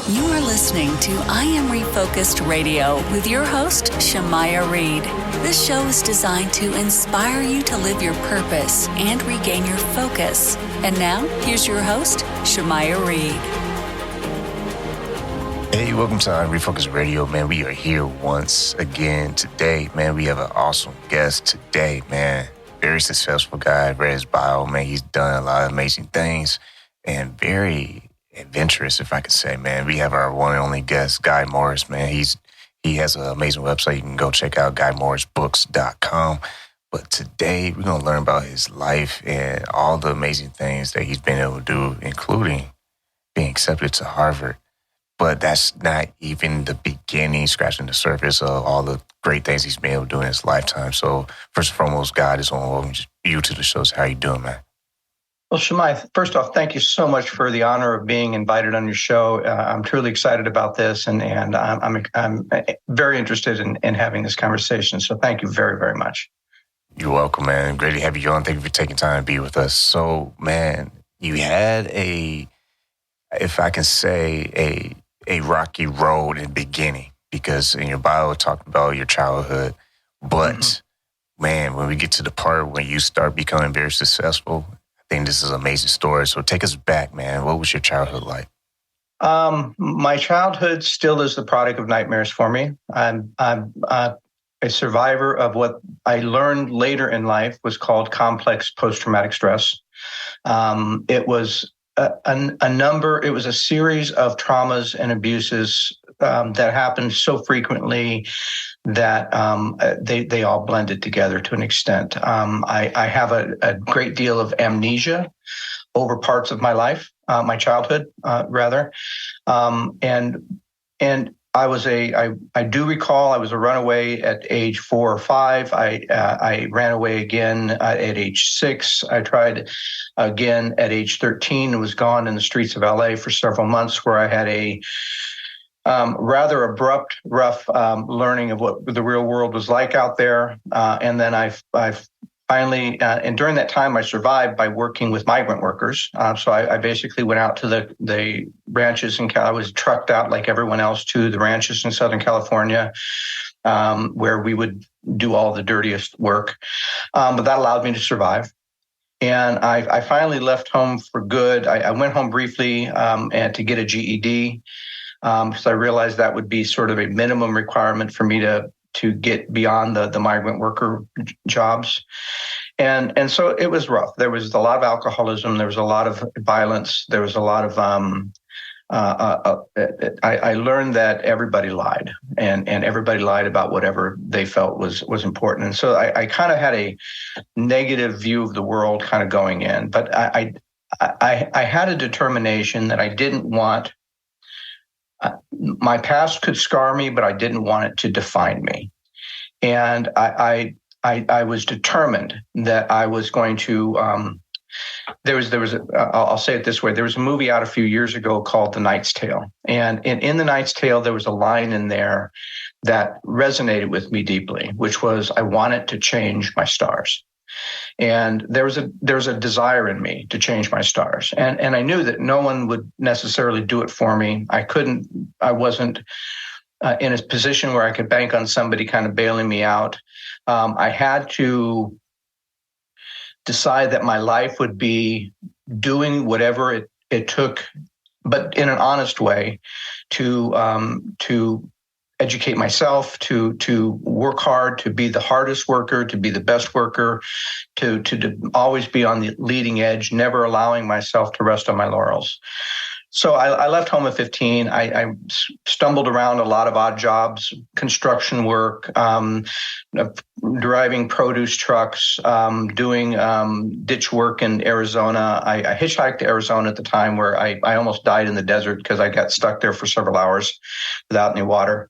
You are listening to I Am Refocused Radio with your host, Shamaya Reed. This show is designed to inspire you to live your purpose and regain your focus. And now, here's your host, Shamaya Reed. Hey, welcome to I Am Refocused Radio, man. We are here once again today, man. We have an awesome guest today, man. Very successful guy. Read his bio, man. He's done a lot of amazing things and very adventurous, if I could say, man. We have our one and only guest, Guy Morris, man. He has an amazing website. You can go check out GuyMorrisBooks.com. But today, we're going to learn about his life and all the amazing things that he's been able to do, including being accepted to Harvard. But that's not even the beginning, scratching the surface of all the great things he's been able to do in his lifetime. So, first and foremost, Guy, I just want to welcome you to the show. So how you doing, man? Well, Shamai, first off, thank you so much for the honor of being invited on your show. I'm truly excited about this, and I'm very interested in having this conversation. So thank you very, very much. You're welcome, man. Great to have you on. Thank you for taking time to be with us. So, man, you had if I can say, a rocky road in the beginning, because in your bio it talked about your childhood. But, man, when we get to the part when you start becoming very successful, I think this is an amazing story. So take us back, man. What was your childhood like? My childhood still is the product of nightmares for me. I'm a survivor of what I learned later in life was called complex post-traumatic stress. It was it was a series of traumas and abuses that happened so frequently that they all blended together to an extent. I have a great deal of amnesia over parts of my life, my childhood, rather. And I do recall I was a runaway at age 4 or 5. I ran away again at age 6. I tried again at age 13 and was gone in the streets of LA for several months, where I had a rather abrupt, rough learning of what the real world was like out there. And then I finally, and during that time, I survived by working with migrant workers. So I basically went out to the ranches, and I was trucked out like everyone else to the ranches in Southern California, where we would do all the dirtiest work. But that allowed me to survive. And I finally left home for good. I went home briefly and to get a GED. Because I realized that would be sort of a minimum requirement for me to get beyond the migrant worker jobs. And so it was rough. There was a lot of alcoholism. There was a lot of violence. There was a lot of, I learned that everybody lied, and everybody lied about whatever they felt was important. And so I kind of had a negative view of the world kind of going in, but I had a determination that I didn't want. My past could scar me, but I didn't want it to define me. And I was determined that I was going to. I'll say it this way. There was a movie out a few years ago called The Knight's Tale, and in The Knight's Tale there was a line in there that resonated with me deeply, which was, "I wanted to change my stars." And there was a desire in me to change my stars. And I knew that no one would necessarily do it for me. I wasn't in a position where I could bank on somebody kind of bailing me out. I had to decide that my life would be doing whatever it took, but in an honest way, to educate myself, to work hard, to be the hardest worker, to be the best worker, to always be on the leading edge, never allowing myself to rest on my laurels. So I left home at 15. I stumbled around a lot of odd jobs, construction work, driving produce trucks, doing ditch work in Arizona. I hitchhiked to Arizona at the time, where I almost died in the desert because I got stuck there for several hours without any water.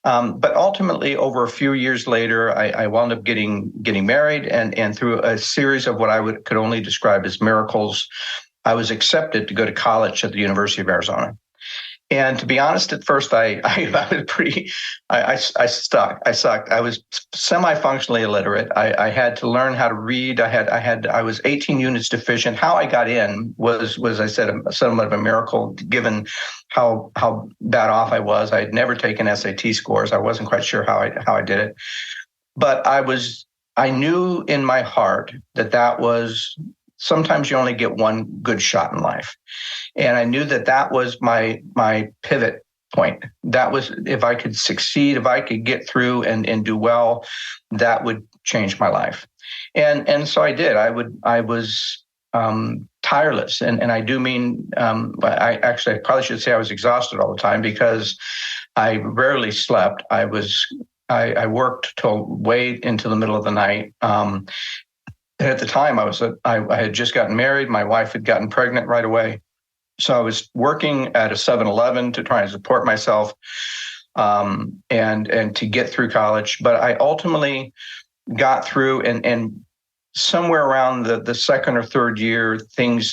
But ultimately, over a few years later, I wound up getting married, and through a series of what I could only describe as miracles, I was accepted to go to college at the University of Arizona. And to be honest, at first I was pretty, I sucked. I was semi-functionally illiterate. I had to learn how to read. I was 18 units deficient. How I got in was I said, somewhat of a miracle, given how bad off I was. I had never taken SAT scores. I wasn't quite sure how I did it, but I knew in my heart that was, sometimes you only get one good shot in life. And I knew that was my pivot point. That was, if I could succeed, if I could get through and do well, that would change my life. And so I did. I was tireless. And I do mean, I probably should say I was exhausted all the time, because I rarely slept. I worked till way into the middle of the night. At the time, I had just gotten married. My wife had gotten pregnant right away. So I was working at a 7-Eleven to try and support myself, and to get through college. But I ultimately got through, and somewhere around the second or third year,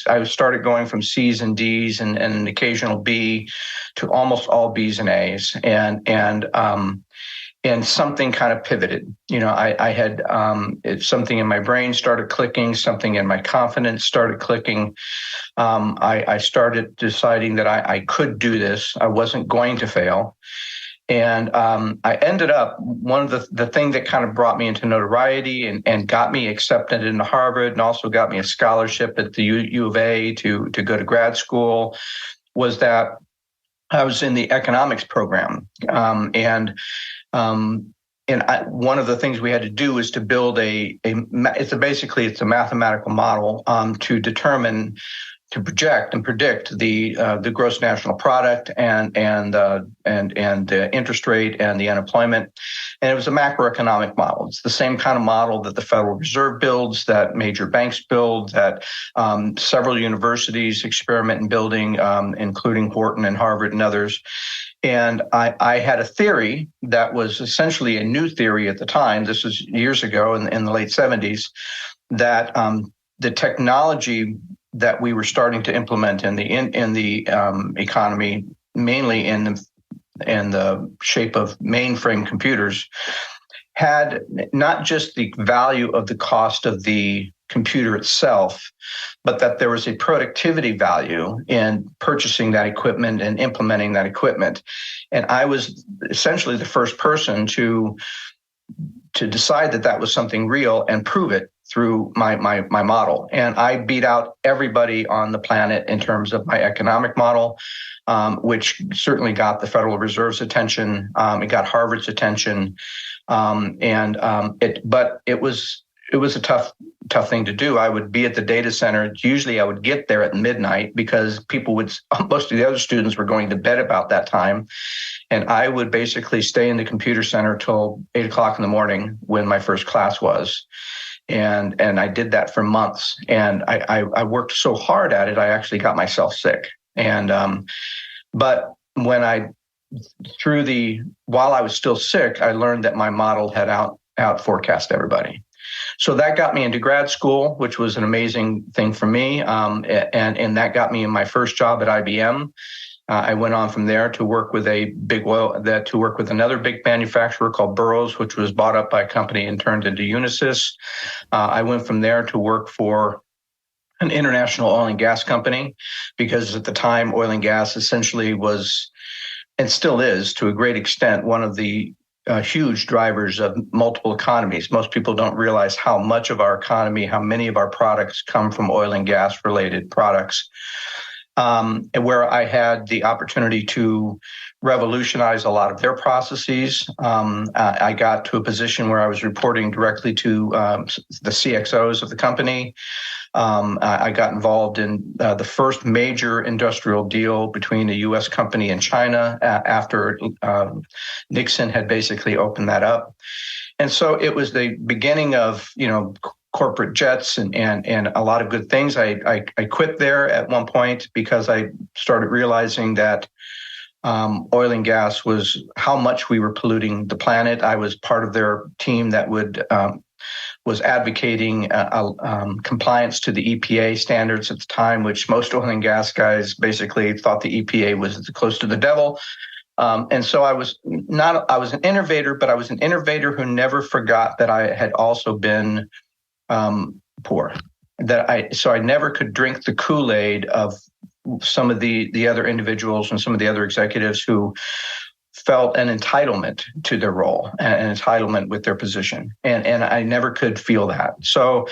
I started going from C's and D's and an occasional B to almost all B's and A's. And something kind of pivoted. I had something in my brain started clicking, something in my confidence started clicking. I started deciding that I could do this. I wasn't going to fail. And I ended up, one of the thing that kind of brought me into notoriety and got me accepted into Harvard, and also got me a scholarship at the U of A to go to grad school, was that I was in the economics program. One of the things we had to do is to build it's a mathematical model to determine, to project and predict the gross national product and the interest rate and the unemployment. And it was a macroeconomic model. It's the same kind of model that the Federal Reserve builds, that major banks build, that several universities experiment in building, including Wharton and Harvard and others. And I had a theory that was essentially a new theory at the time. This was years ago in the late 70s, that the technology that we were starting to implement in the economy, mainly in the shape of mainframe computers, had not just the value of the cost of the computer itself, but that there was a productivity value in purchasing that equipment and implementing that equipment. And I was essentially the first person to decide that was something real and prove it through my model. And I beat out everybody on the planet in terms of my economic model, which certainly got the Federal Reserve's attention. It got Harvard's attention. But it was a tough thing to do. I would be at the data center. Usually I would get there at midnight, because most of the other students were going to bed about that time. And I would basically stay in the computer center till 8:00 in the morning when my first class was. And I did that for months. And I worked so hard at it, I actually got myself sick. But while I was still sick, I learned that my model had out forecast everybody. So that got me into grad school, which was an amazing thing for me. And that got me in my first job at IBM. I went on from there to work with another big manufacturer called Burroughs, which was bought up by a company and turned into Unisys. I went from there to work for an international oil and gas company, because at the time, oil and gas essentially was, and still is to a great extent, one of the huge drivers of multiple economies. Most people don't realize how much of our economy, how many of our products come from oil and gas related products. And where I had the opportunity to revolutionize a lot of their processes. I got to a position where I was reporting directly to the CXOs of the company. I got involved in the first major industrial deal between a U.S. company and China after Nixon had basically opened that up. And so it was the beginning of, corporate jets and a lot of good things. I quit there at one point because I started realizing that oil and gas was how much we were polluting the planet. I was part of their team that would was advocating compliance to the EPA standards at the time, which most oil and gas guys basically thought the EPA was close to the devil. And so I was an innovator, but I was an innovator who never forgot that I had also been poor. So I never could drink the Kool-Aid of some of the other individuals and some of the other executives who felt an entitlement to their role, an entitlement with their position. And I never could feel that. So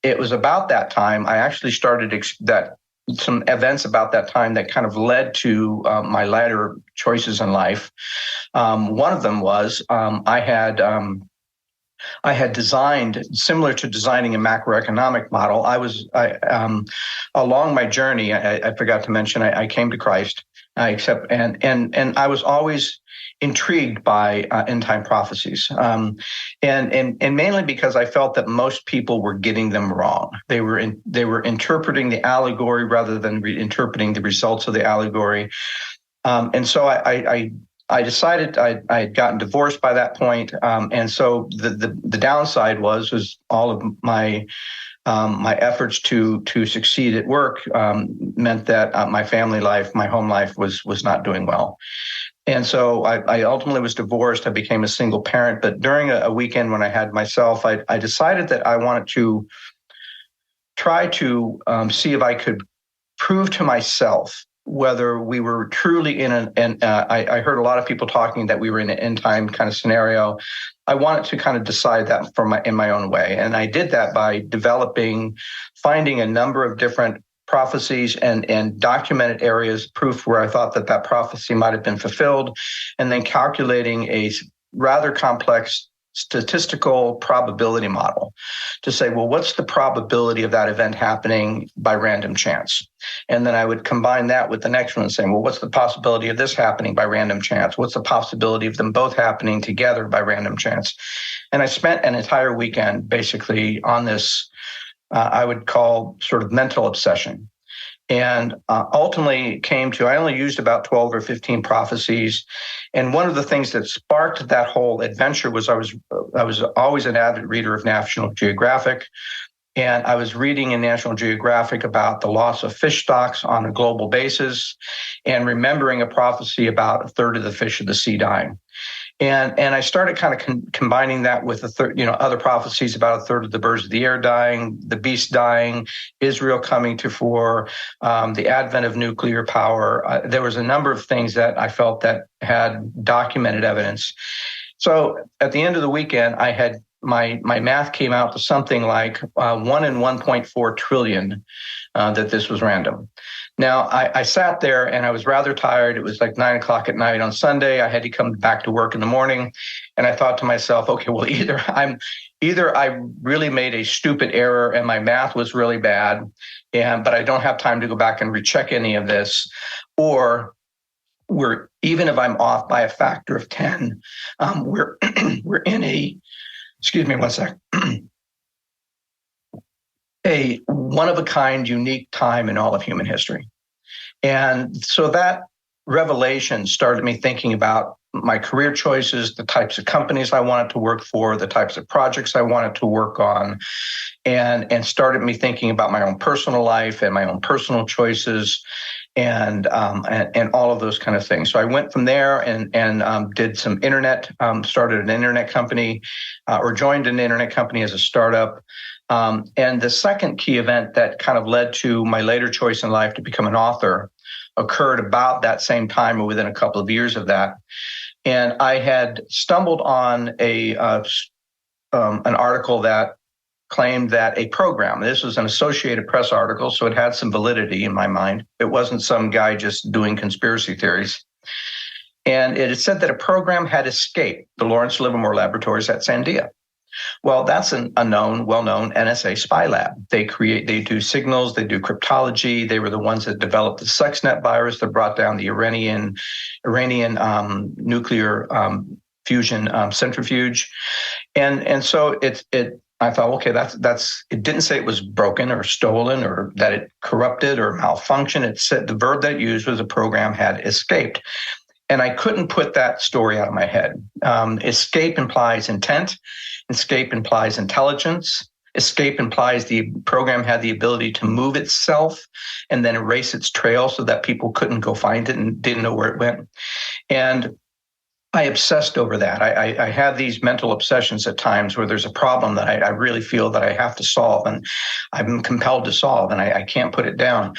it was about that time, I actually started some events about that time that kind of led to my later choices in life. One of them was I had designed, similar to designing a macroeconomic model. Along my journey, I forgot to mention, I came to Christ. And I was always intrigued by end time prophecies, and mainly because I felt that most people were getting them wrong. They were interpreting the allegory rather than interpreting the results of the allegory, and so I decided I had gotten divorced by that point, and so the downside was all of my efforts to succeed at work meant that my family life, my home life was not doing well. And so I ultimately was divorced. I became a single parent. But during a weekend when I had myself, I decided that I wanted to try to see if I could prove to myself whether we were truly in I heard a lot of people talking that we were in an end time kind of scenario. I wanted to kind of decide that in my own way. And I did that by finding a number of different prophecies and documented areas, proof where I thought that prophecy might have been fulfilled, and then calculating a rather complex statistical probability model to say, well, what's the probability of that event happening by random chance? And then I would combine that with the next one and saying, well, what's the possibility of this happening by random chance? What's the possibility of them both happening together by random chance? And I spent an entire weekend basically on this, I would call sort of mental obsession. And ultimately came to, I only used about 12 or 15 prophecies. And one of the things that sparked that whole adventure was I was always an avid reader of National Geographic. And I was reading in National Geographic about the loss of fish stocks on a global basis and remembering a prophecy about a third of the fish of the sea dying. And I started kind of combining that with other prophecies about a third of the birds of the air dying, the beast dying, Israel coming to fore, the advent of nuclear power. There was a number of things that I felt that had documented evidence. So at the end of the weekend, I had my math came out to something like 1 in 1.4 trillion that this was random. Now, I sat there and I was rather tired. It was like 9 o'clock at night on Sunday. I had to come back to work in the morning. And I thought to myself, okay, well, either I really made a stupid error and my math was really bad, but I don't have time to go back and recheck any of this, or even if I'm off by a factor of 10, we're in a, excuse me one sec, a one-of-a-kind, unique time in all of human history. And so that revelation started me thinking about my career choices, the types of companies I wanted to work for, the types of projects I wanted to work on, and started me thinking about my own personal life and my own personal choices and all of those kind of things. So I went from there and did some internet, started an internet company or joined an internet company as a startup. And the second key event that kind of led to my later choice in life to become an author occurred about that same time or within a couple of years of that. And I had stumbled on an article that claimed that a program, this was an Associated Press article, so it had some validity in my mind. It wasn't some guy just doing conspiracy theories. And it had said that a program had escaped the Lawrence Livermore Laboratories at Sandia. Well, that's a well-known NSA spy lab. They do signals, they do cryptology. They were the ones that developed the Stuxnet virus that brought down the Iranian nuclear fusion centrifuge. And so I thought, okay, that's. It didn't say it was broken or stolen or that it corrupted or malfunctioned. It said the verb that it used was a program had escaped. And I couldn't put that story out of my head. Escape implies intent. Escape implies intelligence. Escape implies the program had the ability to move itself and then erase its trail so that people couldn't go find it and didn't know where it went. And I obsessed over that. I had these mental obsessions at times where there's a problem that I really feel that I have to solve, and I'm compelled to solve, and I can't put it down.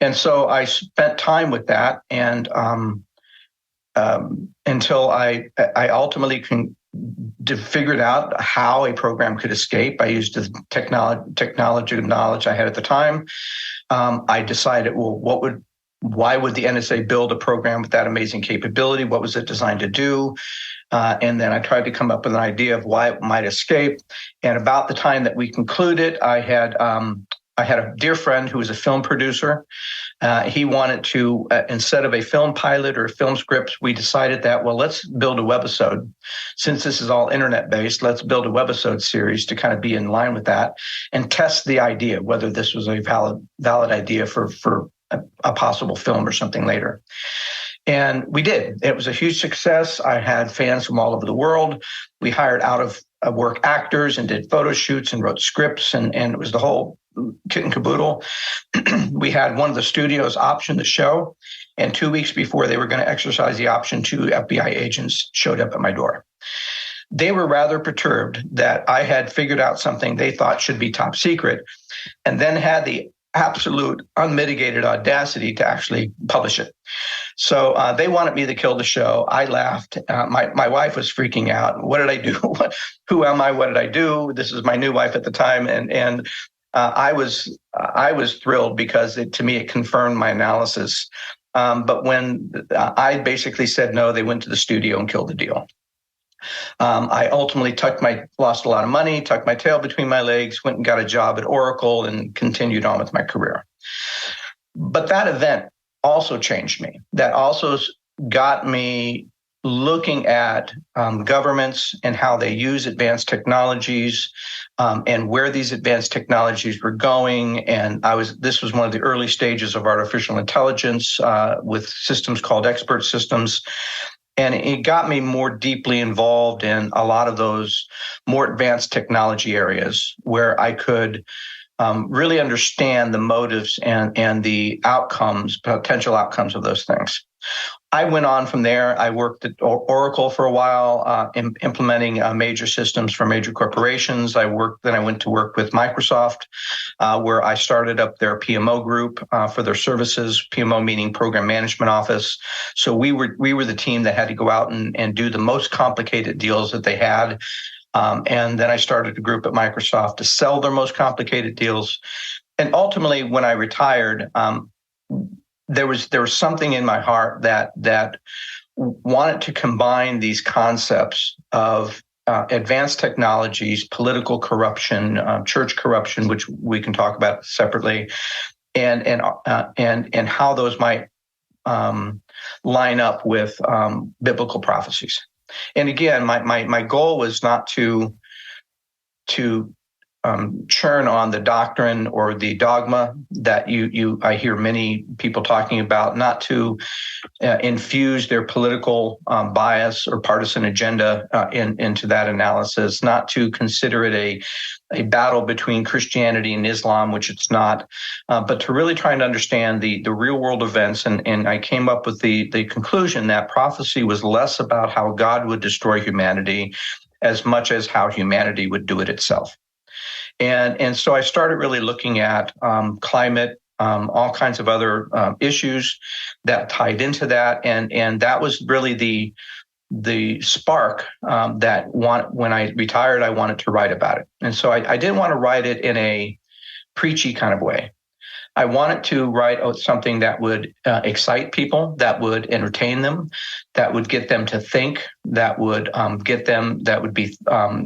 And so I spent time with that, and until I ultimately figured out how a program could escape. I used the technology knowledge I had at the time. I decided, well, why would the NSA build a program with that amazing capability? What was it designed to do? And then I tried to come up with an idea of why it might escape. And about the time that we concluded, I had a dear friend who was a film producer. He wanted to, instead of a film pilot or a film script, we decided that, well, let's build a webisode. Since this is all internet-based, let's build a webisode series to kind of be in line with that and test the idea, whether this was a valid idea for a possible film or something later. And we did. It was a huge success. I had fans from all over the world. We hired out of work actors and did photo shoots and wrote scripts, and it was the whole kit and caboodle. We had one of the studios option the show, and 2 weeks before they were going to exercise the option, 2 FBI agents showed up at my door. They were rather perturbed that I had figured out something they thought should be top secret, and then had the absolute unmitigated audacity to actually publish it. So they wanted me to kill the show. I laughed. My wife was freaking out. What did I do? Who am I? What did I do? This is my new wife at the time, and I was thrilled because to me it confirmed my analysis. But when I basically said no, they went to the studio and killed the deal. I ultimately lost a lot of money, tucked my tail between my legs, went and got a job at Oracle, and continued on with my career. But that event also changed me. That also got me looking at governments and how they use advanced technologies, and where these advanced technologies were going. And this was one of the early stages of artificial intelligence with systems called expert systems. And it got me more deeply involved in a lot of those more advanced technology areas where I could really understand the motives and the potential outcomes of those things. I went on from there. I worked at Oracle for a while, implementing major systems for major corporations. Then I went to work with Microsoft, where I started up their PMO group for their services, PMO meaning Program Management Office. So we were the team that had to go out and do the most complicated deals that they had. And then I started a group at Microsoft to sell their most complicated deals. And ultimately, when I retired, there was something in my heart that wanted to combine these concepts of advanced technologies, political corruption, church corruption, which we can talk about separately, and how those might line up with biblical prophecies. And again, my goal was not to churn on the doctrine or the dogma that I hear many people talking about, not to infuse their political bias or partisan agenda into that analysis, not to consider it a battle between Christianity and Islam, which it's not, but to really try and understand the real world events. And I came up with the conclusion that prophecy was less about how God would destroy humanity as much as how humanity would do it itself. And so I started really looking at climate, all kinds of other issues that tied into that, and that was really the spark when I retired, I wanted to write about it. And so I didn't want to write it in a preachy kind of way. I wanted to write something that would excite people, that would entertain them, that would get them to think, that would be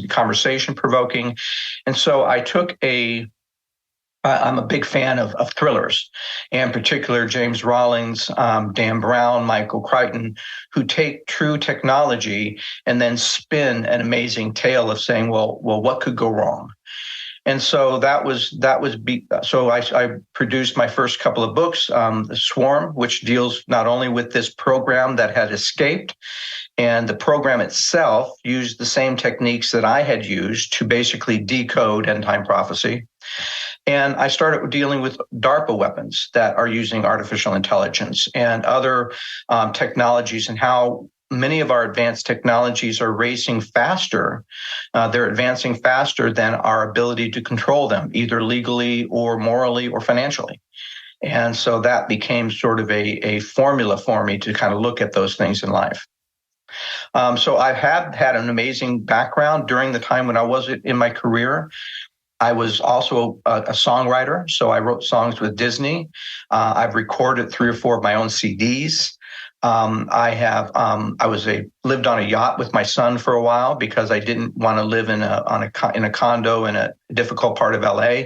conversation provoking. And so I took I'm a big fan of thrillers, and in particular James Rawlings, Dan Brown, Michael Crichton, who take true technology and then spin an amazing tale of saying, well, what could go wrong? And so so I produced my first couple of books, The Swarm, which deals not only with this program that had escaped, and the program itself used the same techniques that I had used to basically decode end time prophecy. And I started dealing with DARPA weapons that are using artificial intelligence and other technologies, and how many of our advanced technologies are racing faster. They're advancing faster than our ability to control them, either legally or morally or financially. And so that became sort of a formula for me to kind of look at those things in life. So I have had an amazing background during the time when I was in my career. I was also a songwriter, so I wrote songs with Disney. I've recorded 3 or 4 of my own CDs. I lived on a yacht with my son for a while because I didn't want to live in a condo in a difficult part of LA.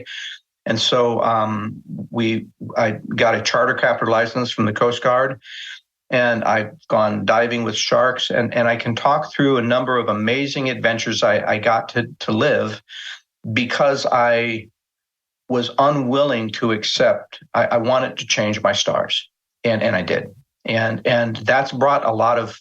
And so I got a charter captain license from the Coast Guard, and I've gone diving with sharks, and I can talk through a number of amazing adventures I got to live because I was unwilling to accept. I wanted to change my stars, and I did. And that's brought a lot of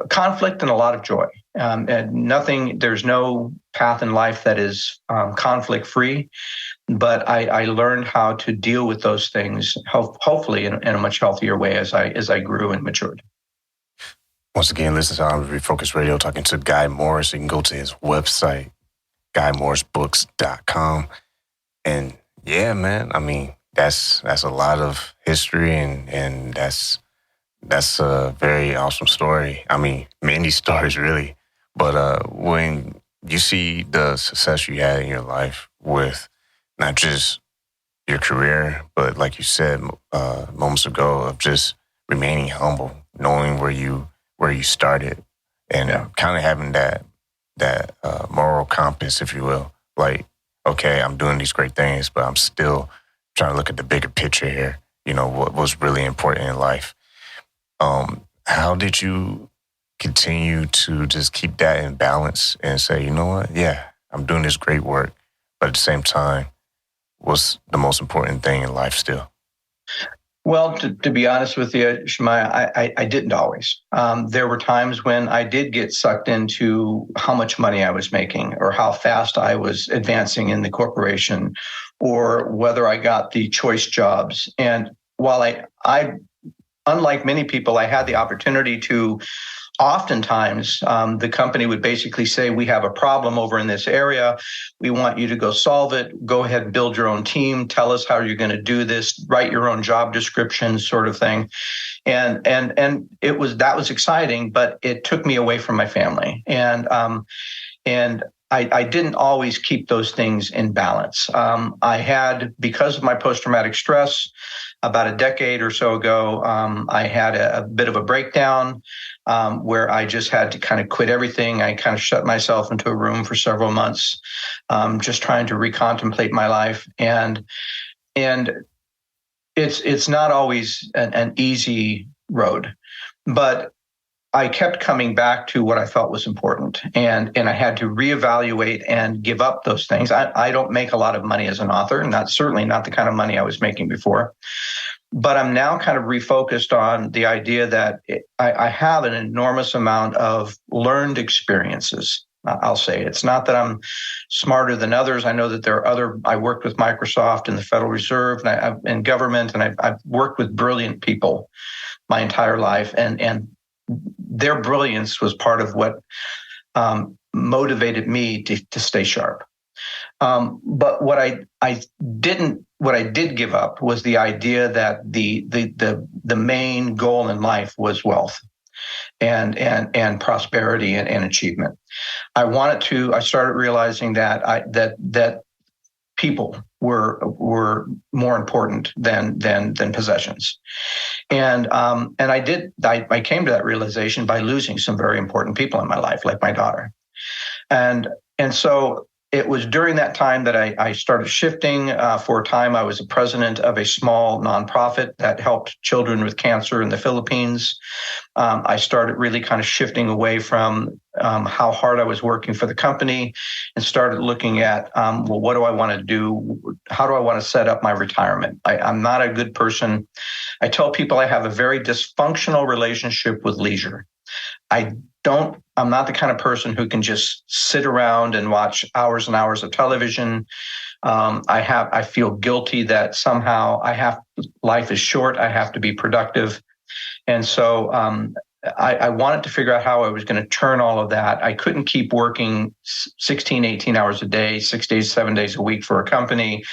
conflict and a lot of joy. There's no path in life that is conflict free, but I learned how to deal with those things, hopefully in a much healthier way as I grew and matured. Once again, listen to Refocus Radio, talking to Guy Morris. You can go to his website, GuyMorrisBooks.com. And yeah, man, I mean, that's a lot of history, and that's a very awesome story. I mean, many stories really, but when you see the success you had in your life with not just your career, but like you said moments ago, of just remaining humble, knowing where you started, and kind of having that moral compass, if you will. Like, okay, I'm doing these great things, but I'm still trying to look at the bigger picture here. You know, what was really important in life. How did you continue to just keep that in balance and say, you know what, yeah, I'm doing this great work, but at the same time, what's the most important thing in life still? Well, to be honest with you, Shemaiah, I didn't always. There were times when I did get sucked into how much money I was making, or how fast I was advancing in the corporation, or whether I got the choice jobs. And while I unlike many people, I had the opportunity to, oftentimes, the company would basically say, we have a problem over in this area. We want you to go solve it. Go ahead and build your own team. Tell us how you're going to do this. Write your own job description, sort of thing. And that was exciting, but it took me away from my family. And I didn't always keep those things in balance. I had, because of my post-traumatic stress, about a decade or so ago, I had a bit of a breakdown where I just had to kind of quit everything. I kind of shut myself into a room for several months, just trying to recontemplate my life. And it's not always an easy road, but I kept coming back to what I felt was important, and I had to reevaluate and give up those things. I don't make a lot of money as an author, certainly not the kind of money I was making before, but I'm now kind of refocused on the idea that I have an enormous amount of learned experiences. I'll say it's not that I'm smarter than others. I know that I worked with Microsoft and the Federal Reserve and government, and I've worked with brilliant people my entire life, and their brilliance was part of what motivated me to stay sharp. But what I did give up was the idea that the main goal in life was wealth and prosperity and achievement. I started realizing that people were more important than possessions. And I came to that realization by losing some very important people in my life, like my daughter. And so it was during that time that I started shifting. For a time, I was a president of a small nonprofit that helped children with cancer in the Philippines. I started really kind of shifting away from how hard I was working for the company and started looking at, well, what do I want to do? How do I want to set up my retirement? I'm not a good person. I tell people I have a very dysfunctional relationship with leisure. I'm not the kind of person who can just sit around and watch hours and hours of television. I feel guilty that somehow life is short. I have to be productive. And so I wanted to figure out how I was going to turn all of that. I couldn't keep working 16, 18 hours a day, 6 days, 7 days a week for a company.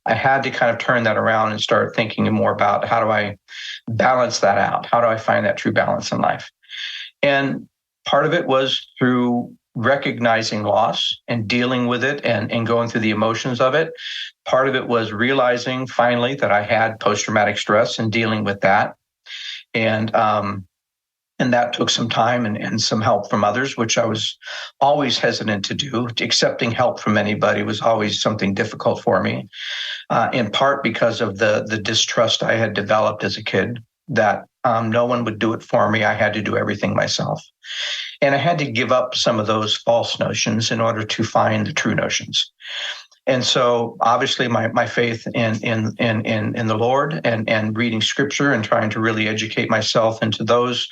I had to kind of turn that around and start thinking more about how do I balance that out? How do I find that true balance in life? And part of it was through recognizing loss and dealing with it and going through the emotions of it. Part of it was realizing finally that I had post-traumatic stress and dealing with that. And that took some time and some help from others, which I was always hesitant to do. Accepting help from anybody was always something difficult for me, in part because of the distrust I had developed as a kid, that no one would do it for me. I had to do everything myself. And I had to give up some of those false notions in order to find the true notions. And so obviously my faith in the Lord and reading scripture and trying to really educate myself into those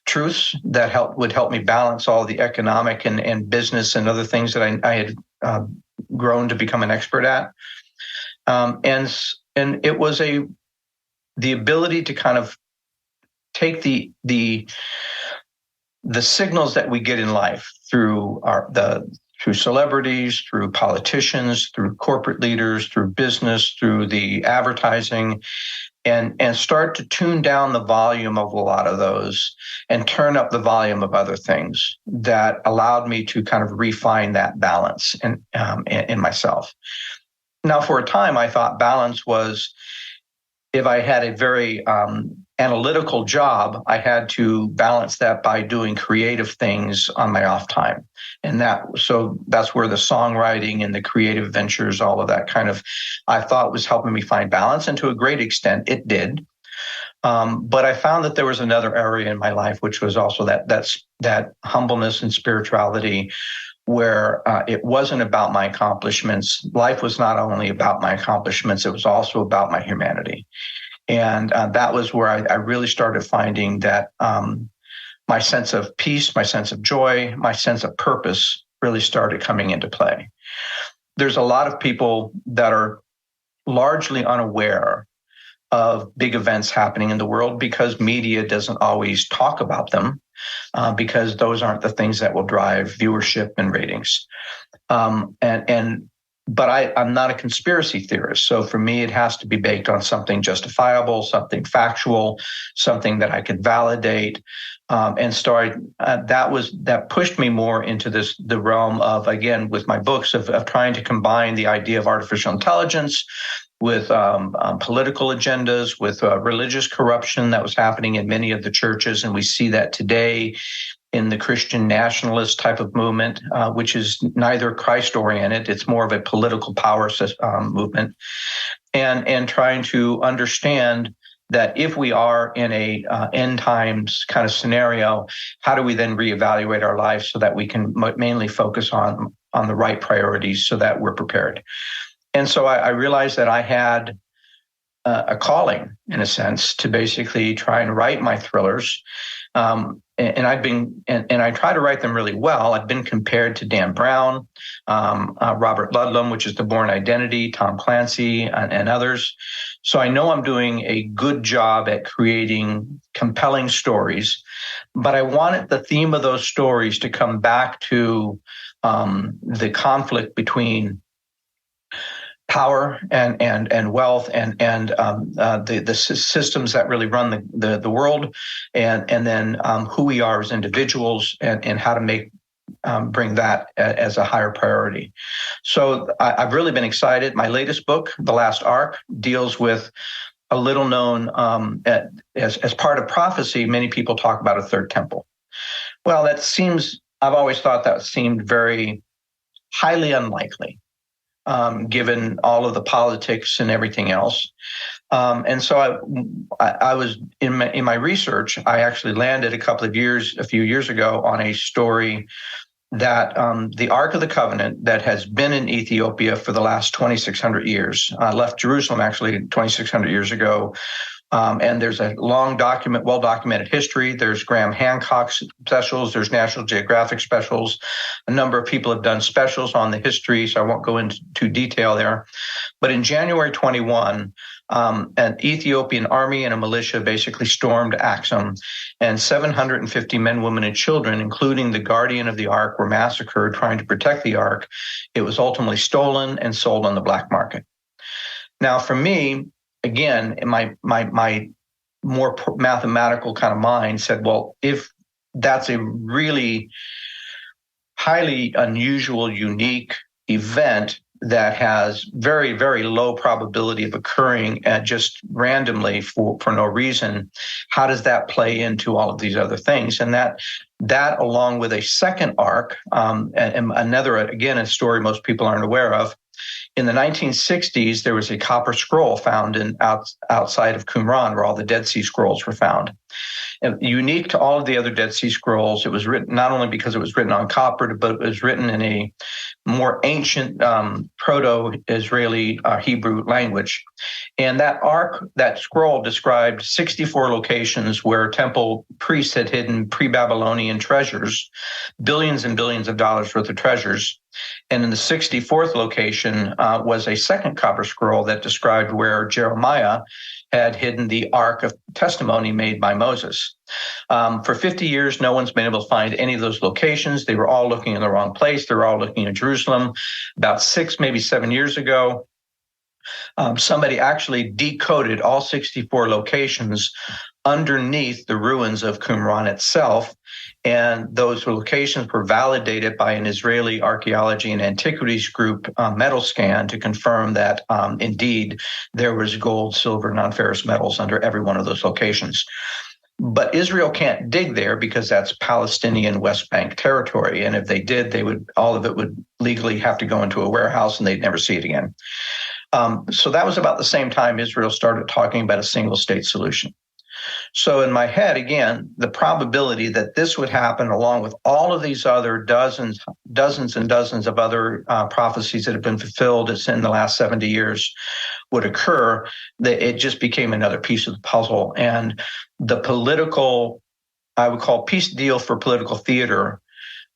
truths that would help me balance all the economic and business and other things that I had grown to become an expert at. And it was the ability to kind of take the signals that we get in life through through celebrities, through politicians, through corporate leaders, through business, through the advertising, and start to tune down the volume of a lot of those and turn up the volume of other things that allowed me to kind of refine that balance in myself. Now, for a time, I thought balance was, if I had a very analytical job, I had to balance that by doing creative things on my off time. And that's where the songwriting and the creative ventures, all of that kind of, I thought was helping me find balance. And to a great extent, it did. But I found that there was another area in my life, which was also that humbleness and spirituality, where it wasn't about my accomplishments. Life was not only about my accomplishments, it was also about my humanity. And that was where I really started finding that my sense of peace, my sense of joy, my sense of purpose really started coming into play. There's a lot of people that are largely unaware of big events happening in the world because media doesn't always talk about them, because those aren't the things that will drive viewership and ratings. But I'm not a conspiracy theorist. So for me, it has to be based on something justifiable, something factual, something that I could validate. And so that pushed me more into the realm of, again, with my books of trying to combine the idea of artificial intelligence with political agendas, with religious corruption that was happening in many of the churches. And we see that today in the Christian nationalist type of movement, which is neither Christ-oriented, it's more of a political power movement, and trying to understand that if we are in a end times kind of scenario, how do we then reevaluate our lives so that we can mainly focus on the right priorities so that we're prepared. And so I realized that I had a calling, in a sense, to basically try and write my thrillers. And I try to write them really well. I've been compared to Dan Brown, Robert Ludlum, which is The Bourne Identity, Tom Clancy, and others. So I know I'm doing a good job at creating compelling stories, but I wanted the theme of those stories to come back to the conflict between power and wealth and the systems that really run the world, and then who we are as individuals and how to bring that as a higher priority. So I've really been excited. My latest book, The Last Ark, deals with a little known as part of prophecy. Many people talk about a third temple. Well, I've always thought that seemed very highly unlikely, given all of the politics and everything else. And so I was in my research. I actually landed a few years ago on a story that the Ark of the Covenant that has been in Ethiopia for the last 2,600 years, left Jerusalem actually 2,600 years ago. And there's a well-documented history. There's Graham Hancock specials. There's National Geographic specials. A number of people have done specials on the history, so I won't go into detail there. But in January 21, an Ethiopian army and a militia basically stormed Axum, and 750 men, women, and children, including the guardian of the Ark, were massacred trying to protect the Ark. It was ultimately stolen and sold on the black market. Now, for me, again, my more mathematical kind of mind said, well, if that's a really highly unusual, unique event that has very, very low probability of occurring just randomly for no reason, how does that play into all of these other things? And that along with a second ark, and another, again, a story most people aren't aware of. In the 1960s, there was a copper scroll found outside of Qumran, where all the Dead Sea Scrolls were found. And unique to all of the other Dead Sea Scrolls, it was written not only because it was written on copper, but it was written in a more ancient Proto-Israeli Hebrew language. And that scroll described 64 locations where temple priests had hidden pre-Babylonian treasures, billions and billions of dollars worth of treasures. And in the 64th location was a second copper scroll that described where Jeremiah had hidden the Ark of Testimony made by Moses. For 50 years, no one's been able to find any of those locations. They were all looking in the wrong place. They were all looking in Jerusalem. About 6, maybe 7 years ago, somebody actually decoded all 64 locations underneath the ruins of Qumran itself. And those locations were validated by an Israeli archaeology and antiquities group metal scan to confirm that indeed there was gold, silver, non-ferrous metals under every one of those locations. But Israel can't dig there because that's Palestinian West Bank territory. And if they did, all of it would legally have to go into a warehouse and they'd never see it again. So that was about the same time Israel started talking about a single state solution. So in my head, again, the probability that this would happen along with all of these other dozens and dozens of other prophecies that have been fulfilled in the last 70 years would occur, that it just became another piece of the puzzle. And the political, I would call piece deal for political theater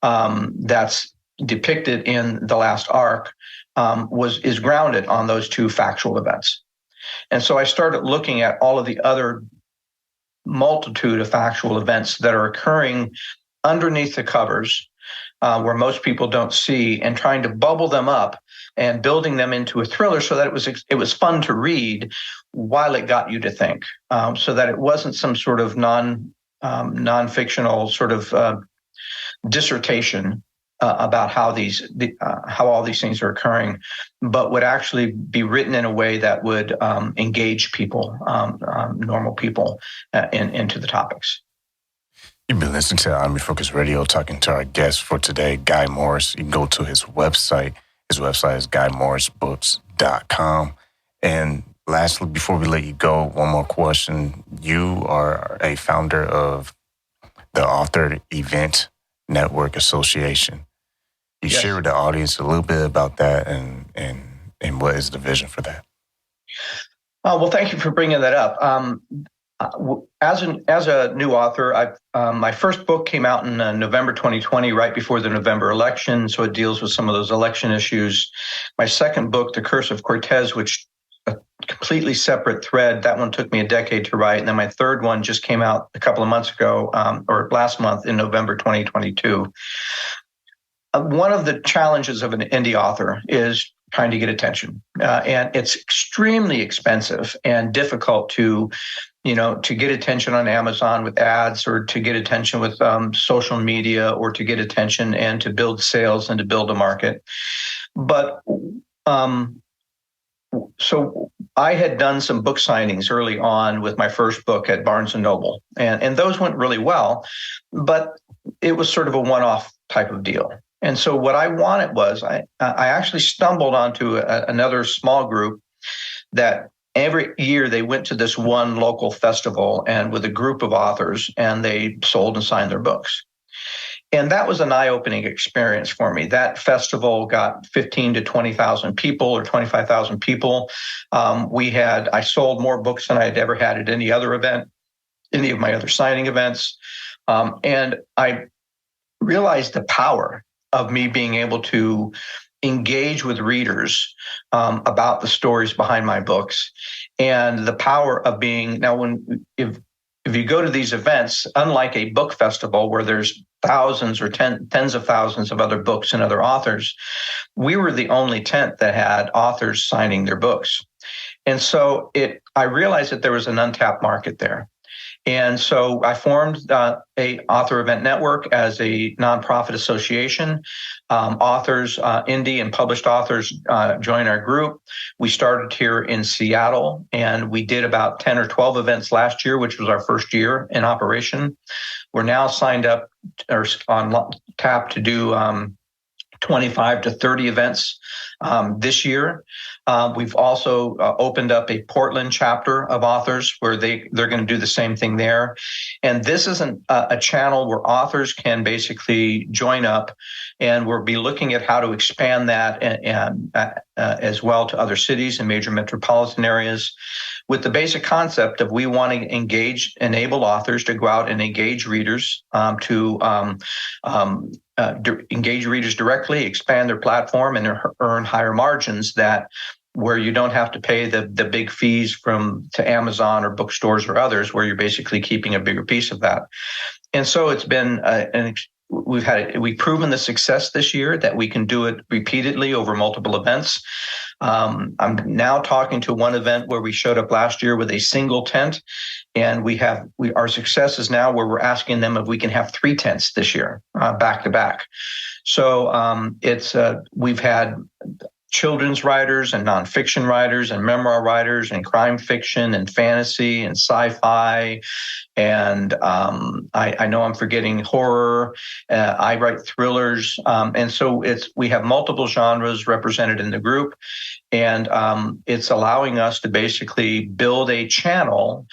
that's depicted in the last arc is grounded on those two factual events. And so I started looking at all of the other multitude of factual events that are occurring underneath the covers where most people don't see, and trying to bubble them up and building them into a thriller so that it was fun to read while it got you to think, so that it wasn't some sort of non-fictional sort of dissertation about how all these things are occurring, but would actually be written in a way that would engage people, normal people, into the topics. You've been listening to Army Focus Radio, talking to our guest for today, Guy Morris. You can go to his website. His website is GuyMorrisBooks.com. And lastly, before we let you go, one more question. You are a founder of the Author Event Network Association. You share with the audience a little bit about that and what is the vision for that? Well, thank you for bringing that up. As a new author, my first book came out in November 2020, right before the November election, so it deals with some of those election issues. My second book, The Curse of Cortez, which a completely separate thread, that one took me a decade to write, and then my third one just came out a couple of months ago, or last month in November 2022. One of the challenges of an indie author is trying to get attention, and it's extremely expensive and difficult to get attention on Amazon with ads, or to get attention with social media, or to get attention and to build sales and to build a market. But so I had done some book signings early on with my first book at Barnes & Noble, and those went really well, but it was sort of a one-off type of deal. And so what I wanted was I actually stumbled onto another small group that every year they went to this one local festival and with a group of authors, and they sold and signed their books. And that was an eye-opening experience for me. That festival got 15 to 20,000 people or 25,000 people. I sold more books than I had ever had at any other event, any of my other signing events. And I realized the power of me being able to engage with readers about the stories behind my books, and the power of being if you go to these events, unlike a book festival where there's thousands or tens of thousands of other books and other authors, we were the only tent that had authors signing their books. And so I realized that there was an untapped market there. And so I formed a author event network as a nonprofit association. Authors, indie and published authors join our group. We started here in Seattle, and we did about 10 or 12 events last year, which was our first year in operation. We're now signed up or on tap to do 25 to 30 events this year. We've also opened up a Portland chapter of authors where they're going to do the same thing there. And this isn't a channel where authors can basically join up, and we'll be looking at how to expand that and as well to other cities and major metropolitan areas, with the basic concept of we want to enable authors to go out and engage readers, engage readers directly, expand their platform, and earn higher margins where you don't have to pay the big fees to Amazon or bookstores or others, where you're basically keeping a bigger piece of that. And so it's been we've proven the success this year that we can do it repeatedly over multiple events. I'm now talking to one event where we showed up last year with a single tent, and our success is now where we're asking them if we can have 3 tents this year, back to back. So we've had children's writers and nonfiction writers and memoir writers and crime fiction and fantasy and sci-fi. And I know I'm forgetting horror. I write thrillers. And so we have multiple genres represented in the group. And it's allowing us to basically build a channel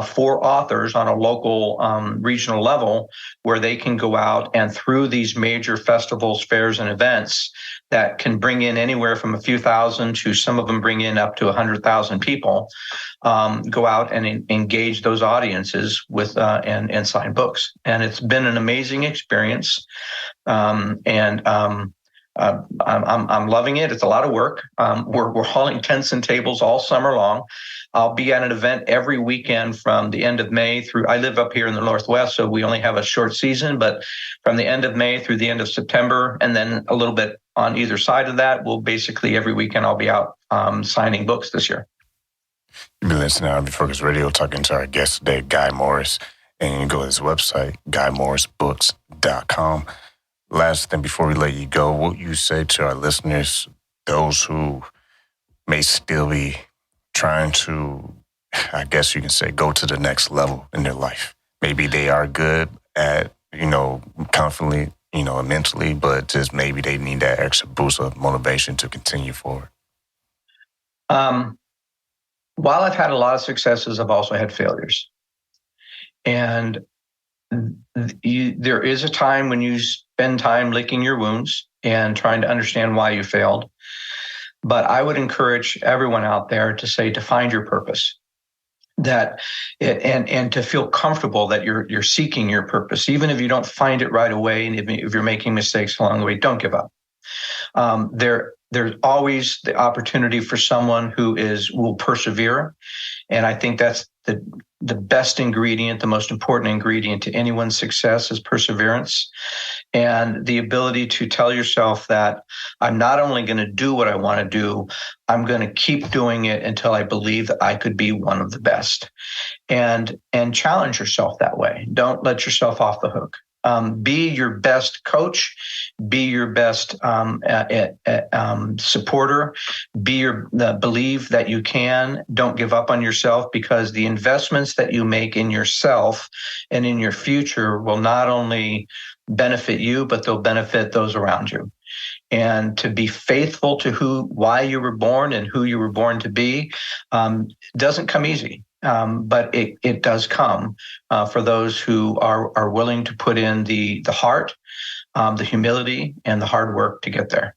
for authors on a local, regional level, where they can go out and through these major festivals, fairs, and events that can bring in anywhere from a few thousand to some of them bring in up to 100,000 people, go out and engage those audiences with and sign books. And it's been an amazing experience. I'm loving it. It's a lot of work. We're hauling tents and tables all summer long. I'll be at an event every weekend from the end of May through. I live up here in the Northwest, so we only have a short season, but from the end of May through the end of September, and then a little bit on either side of that, we'll basically every weekend I'll be out signing books this year. You've been listening to Refocus Radio, talking to our guest today, Guy Morris, and you can go to his website, GuyMorrisBooks.com. Last thing before we let you go, what you say to our listeners, those who may still be trying to, I guess you can say, go to the next level in their life. Maybe they are good at, confidently, mentally, but just maybe they need that extra boost of motivation to continue forward. While I've had a lot of successes, I've also had failures. And there is a time when you spend time licking your wounds and trying to understand why you failed. But I would encourage everyone out there to find your purpose, and to feel comfortable that you're seeking your purpose, even if you don't find it right away, and if you're making mistakes along the way, don't give up. There's always the opportunity for someone who will persevere, and I think that's the best ingredient, the most important ingredient to anyone's success is perseverance, and the ability to tell yourself that I'm not only going to do what I want to do, I'm going to keep doing it until I believe that I could be one of the best, and challenge yourself that way. Don't let yourself off the hook. Be your best coach, be your best supporter, believe that you can. Don't give up on yourself, because the investments that you make in yourself and in your future will not only benefit you, but they'll benefit those around you. And to be faithful to why you were born and who you were born to be doesn't come easy. But it does come for those who are willing to put in the heart, the humility, and the hard work to get there.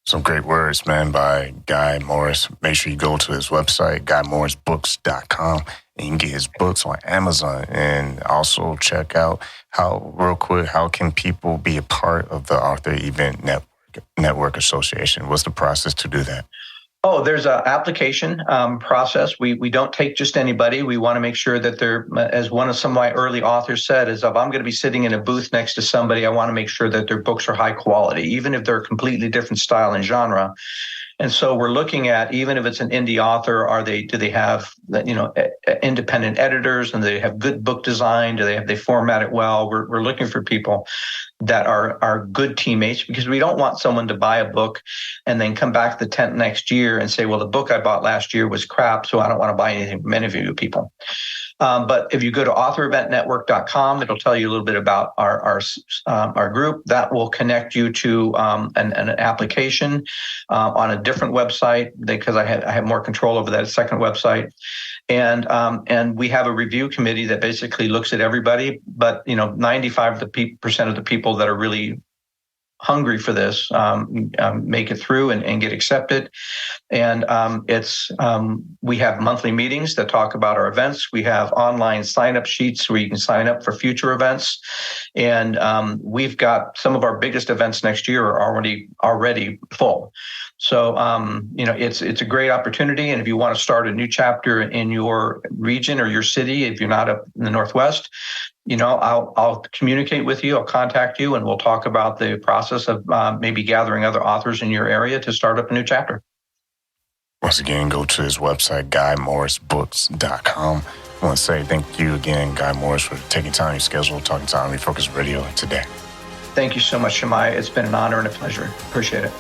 Some great words, man, by Guy Morris. Make sure you go to his website, guymorrisbooks.com, and you can get his books on Amazon. And also check out how can people be a part of the Author Event Network Association? What's the process to do that? Oh, there's an application process. We don't take just anybody. We want to make sure that they're, as some of my early authors said, is if I'm going to be sitting in a booth next to somebody, I want to make sure that their books are high quality, even if they're a completely different style and genre. And so we're looking at, even if it's an indie author, do they have independent editors, and do they have good book design? Do they format it well? We're looking for people that are good teammates, because we don't want someone to buy a book and then come back the 10th next year and say, well, the book I bought last year was crap, so I don't want to buy anything from any of you people. But if you go to authoreventnetwork.com, it'll tell you a little bit about our group. That will connect you to an application on a different website, because I have more control over that second website. And we have a review committee that basically looks at everybody, but 95% of the people that are really hungry for this make it through and get accepted. And we have monthly meetings that talk about our events. We have online sign-up sheets where you can sign up for future events. And we've got some of our biggest events next year are already full. So, it's a great opportunity. And if you want to start a new chapter in your region or your city, if you're not up in the Northwest, I'll communicate with you. I'll contact you, and we'll talk about the process of maybe gathering other authors in your area to start up a new chapter. Once again, go to his website, guymorrisbooks.com. I want to say thank you again, Guy Morris, for taking time in your schedule, talking to Refocus Radio today. Thank you so much, Shemaiah. It's been an honor and a pleasure. Appreciate it.